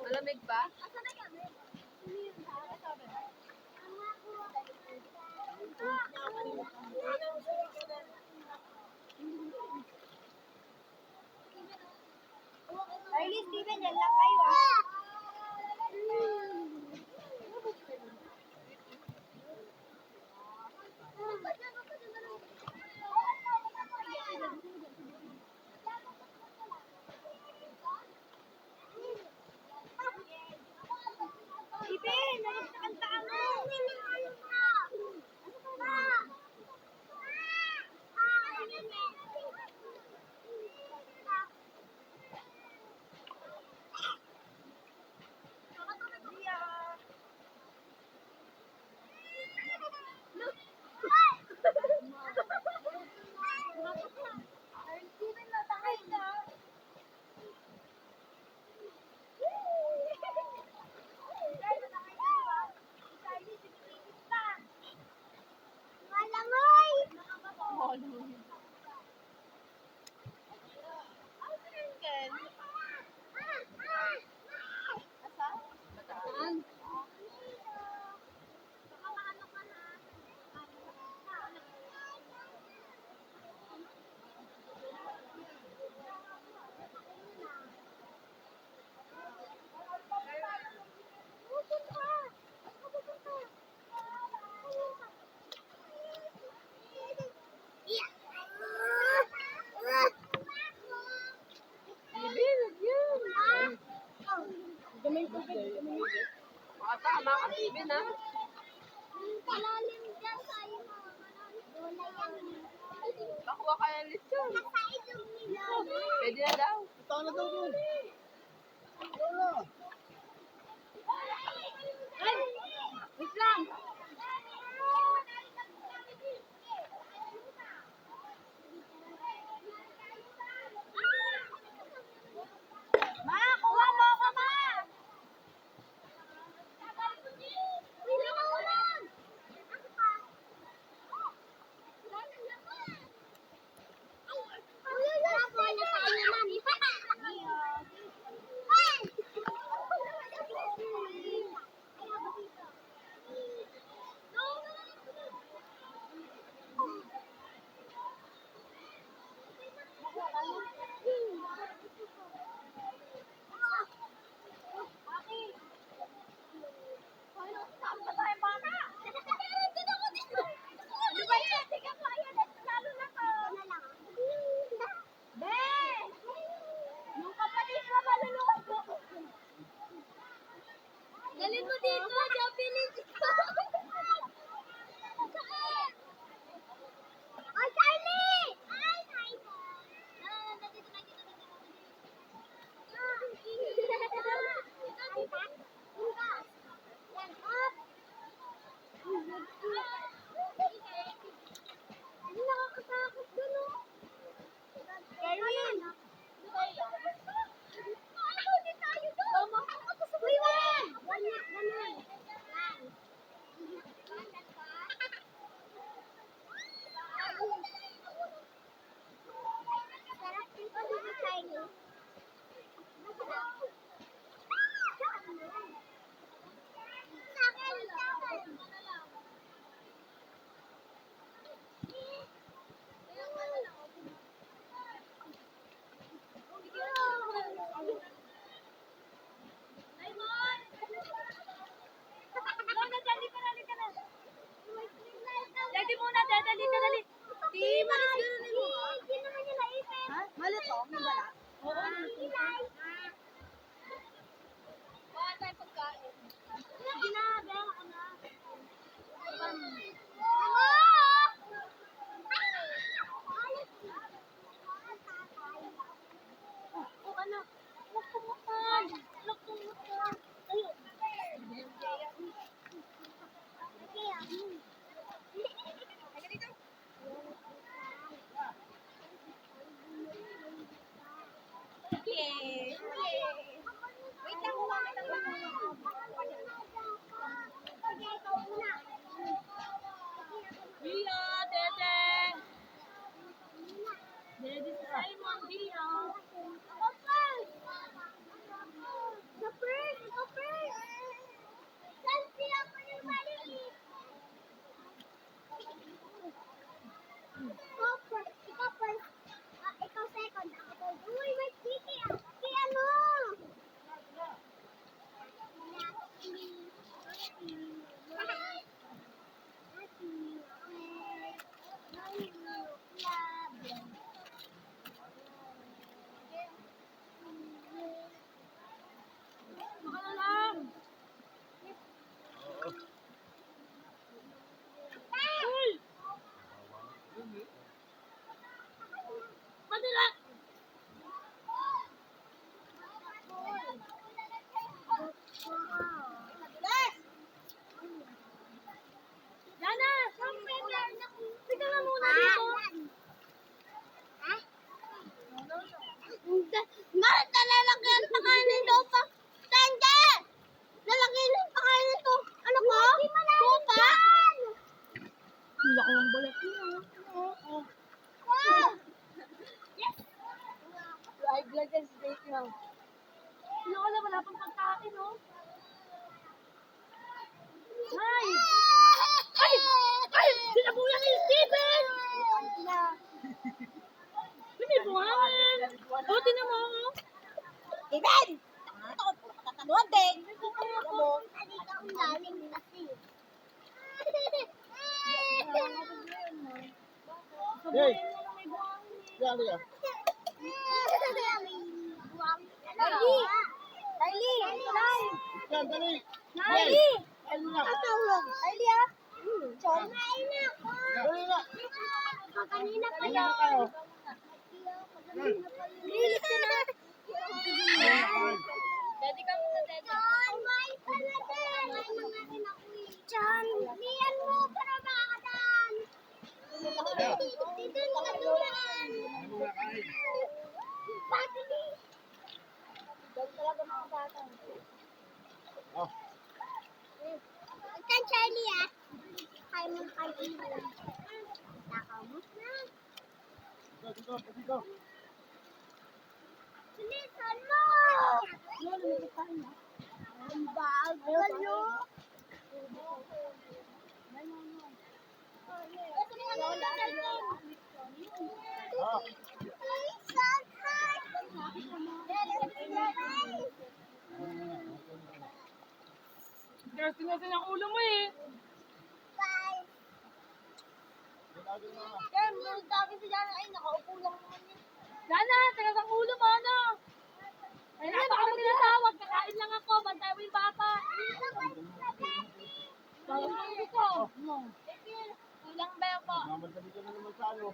Malamig ba? Arlie, Steven, yan lang kayo ah. Steven, ano sa kantaan mo? Tama ka, Steven, ha? Kalalim dyan tayo mga wala yan. Nakuha ka ng lechon. Nasa ilong nila. Pwede na daw. Ito na daw yun. Wala. Ay! Wait lang! Ma! Kuha mo ako, ma! Wait lang ako lang! Ako pa! Wala tayo, mami. Galing mo dito, Japanese. Ay, Charlie! Ay, Charlie! Nandito, nandito, Yan, up! Ano nakakatakot dun, oh? Karen! Ano, di tayo doon! Uy, Wan! Ganun. Sarap dito sa Chinese. Masarap. Sa akin, sa akin. Daddy muna, dadali, dadali. Di, maris gano'n mo. Hindi naman niya naisip. Ha? Malit to? May balat? Oo. Baka tayo pagkain. Sige na, bela ka na. Oh, anak. Huwag kumutan. Huwag kumutan. Ayun. Kaya, pang pagkain, oh. Ay! Ay! Ay! Sinabuyan ni Steven! Binibuhangan! O, tinan mo, oh. Steven! Ito, tatanuan din. Alam mo, halika ang galing kasi. Hey! Yan, yan. Kylie! Kylie! Yan, dali. Kylie! Dali na. Kylie, ah! Kumain na ako! Dali na. Kanina pa Dali yun. na tayo. Lilit ka na. Daddy ka muna, Daddy. John, may pala din. May mga rin ako eh. John, niyan mo para makakadan. Dito na kadulaan. Ano na kain? Pati di. John talaga mga bata. Oh. Ito, Charlie ah. Kaya mo kayo. Nakamot na. Dito, dito. Bilisan mo! Ang bagal, no? Ah. Bilisan, Heart! Gasin-gasin ang ulo mo, eh. Bye! Yan, nung sabi si Jana, ay, nakaupo lang naman yun. Dana, tagas ang ulo mo, ano? Ay, baka mo tinatawag. Kakain lang ako. Bantay mo yung bata. Tawag mo yung ko. Kulang ba ako? Mamadali ka na naman sa ano.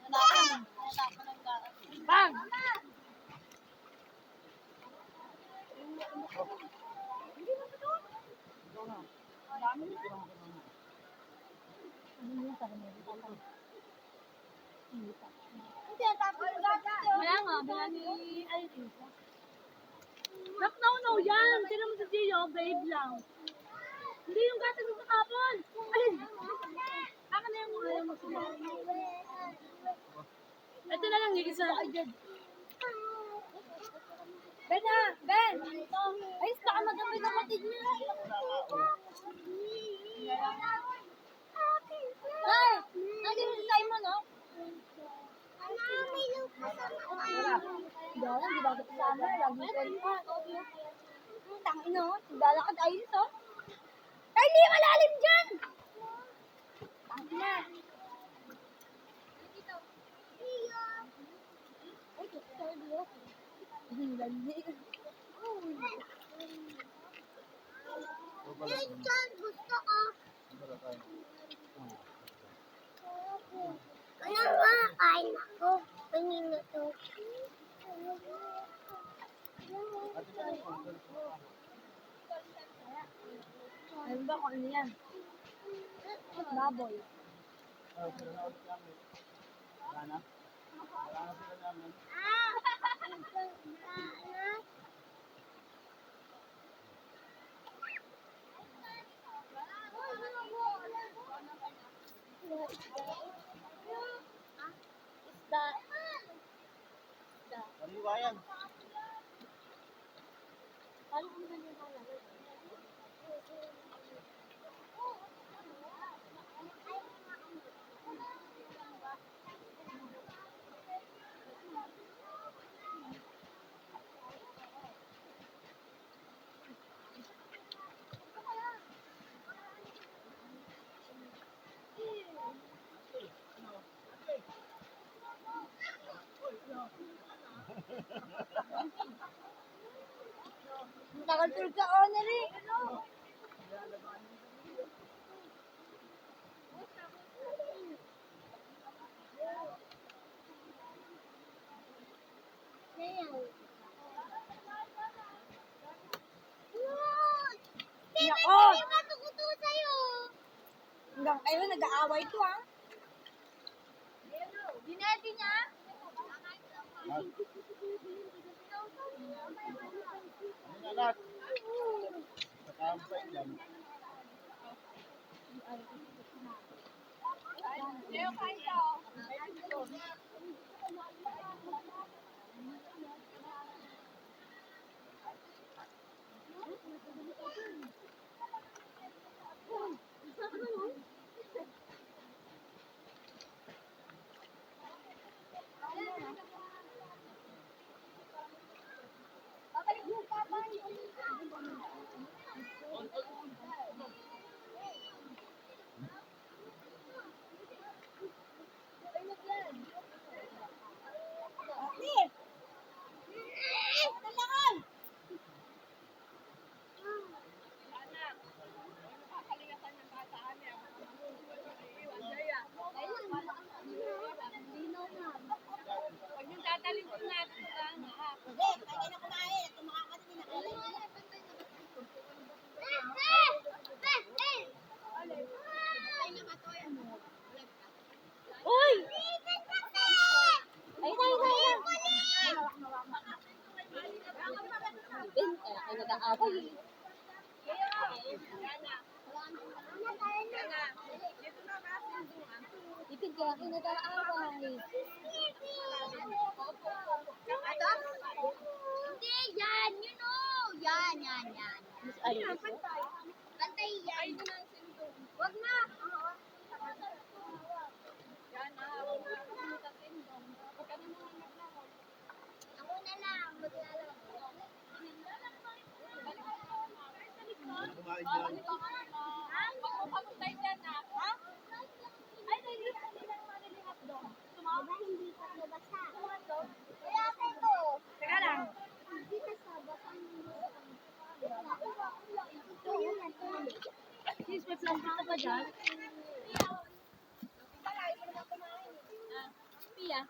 Bang! Ikaw na. Hindi, tapos gatas. Kaya nga, bala ni Irene. Naknaunaw yan. Sino mo sa Gio, babe lang. Hindi yung gatas mo sa kapon. Ay! Akin na yung ayaw mo sila. Ito na lang, higisa. Ben ha! Ben! Ay, baka magamay na matid niya. Ay! Nandito si Simon, no? May lupa sa mga. Dala, di ba ito kasama? Lagi ko rin pa. Tangin no? Lalakad ayos, oh. Ay, hindi malalim dyan! Tangin na. Ay, ito, ito. Landi. Hey, John, gusto ko. Kaya nga, kain ako. Kanina to. Ano ba kung ano yan? Baboy. Wala na? Wala na sila namin. Ah! Isda. Kaliwa yan. Paano kung naniwala? Tagal tulog ka, honor eh. Nako! Hindi ba tukuto sa'yo? Hanggang kayo nag-aaway ko, ha? Dinedi niya? Ano na lahat? Sa campsite yan. Leo, kain ka, oh. Ikit kaya kinataaway. Hindi, yan. You know. Yan. Mas ayos. Pantay yan. Wag na. Ako na lang. Maglalaro. Kumain yan. Diba hindi pa nabasa? Kaya ako ito. Teka lang. Hindi ka sa basang ito yan. Sis, may plastic na ba dyan? Pia.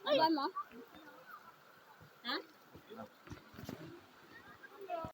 Ay! Ba mo? Ha?